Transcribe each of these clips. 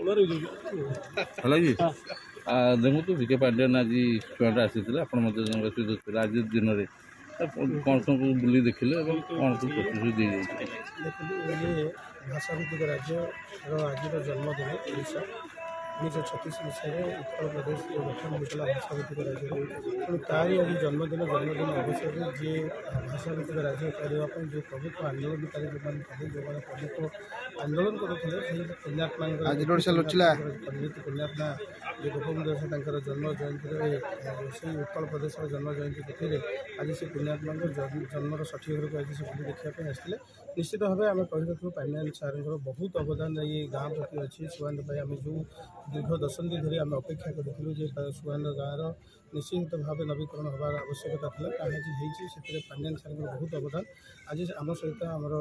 कि देखो विके पांड्यान आज छुआटा आसी आप आज दिन में कौन सब बुली देखिले कौन सब प्रतिश्रुति दी ये भाषाभित्तिक राज्य आज जन्मदिन ओडिशा 1936 मसीह उत्तर प्रदेश गठन होता भाषाभित्तिक राज्य तेणु तारी आज जन्मदिन अवसर में जी भाषाभित्तिक राज्य करने जो प्रमुख आंदोलनकारी जो प्रमुख आंदोलन करते पुण्यात्मा पंडित पुण्यात्मा जो गोपबंधु दास जन्म जयंती से उत्कल प्रदेश जन्म जयंती तिथि आज से पुण्यात्मा जन्मर षठी घर को आज से देखा आसते निश्चित भाव आम कही पांड्यान सार बहुत अवदान ये गाँव प्रति अच्छी सुगंध आम जो दीर्घ दशंधि धरी आम अपेक्षा करूँ सुगंध गाँव निश्चित भाव नवीकरण होबार आवश्यकता था से पांड्यान सार बहुत अवदान आज आम सहित आमर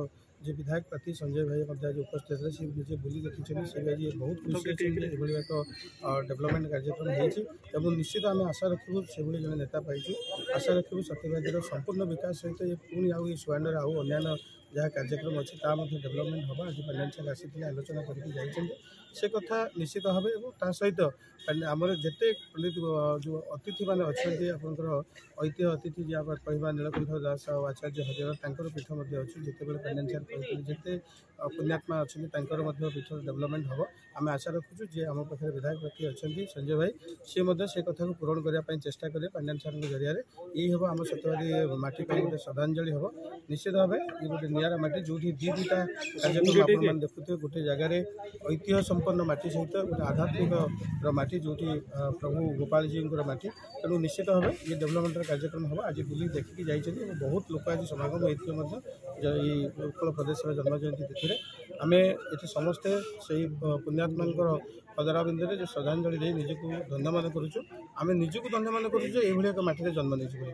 जो विधायक प्रार्थी संजय भाई आज उपस्थित थे सी निजे बुली देखी से आज बहुत खुशी अच्छे एक डेवलपमेंट कार्यक्रम हो निश्चित आम आशा रखू से जन नेता पाई आशा रखू सत्यवादी संपूर्ण विकास सहित ये पुणी आउ सुगंधर आउ अन्य जहाँ कार्यक्रम अच्छी डेवलपमेंट हम आज पांड्यान सार आसी आलोचना करके से कथा निश्चित भाव और सहित आमर जिते जो अतिथि मैंने अच्छा आपंकर ऐतिह्य अतिथि जी आप कह नीलकंठ दास आचार्य हजर पीठ अच्छी जिते पांड्यान सार कहते जिते पुण्यात्मा अच्छी पीठ डेवलपमेंट हम आम आशा रखुचु जे आम पाखे विधायक प्रार्थी अच्छा संजय भाई सी कथा को पूरण करने चेष्टा करें पांड्यान सार जरिया यही हम आम सत्यवादी माटी पर गोटे श्रद्धांजलि हम निश्चित भाव ये गोटे निरा माटी जो दुईटा कार्यक्रम आप देखुए गोटे जगार ऐतिह्य संपन्न माटी सहित गोटे आध्यात्मिक माटी जो प्रभु गोपाल जी माटी तेणु निश्चित भाव ये डेवलपमेंट कार्यक्रम हम आज बुली देखिकी जाइए बहुत लोक आज समागम होते उत्कल प्रदेश जन्म जयंती तिथि आम ये समस्ते से पुण्यात्मा पदराबिंदे जो श्रद्धांजलि दे निजक धन्यवाद करुचु आम निजक धन्यवाद करुचु ये माटी जन्म नहीं।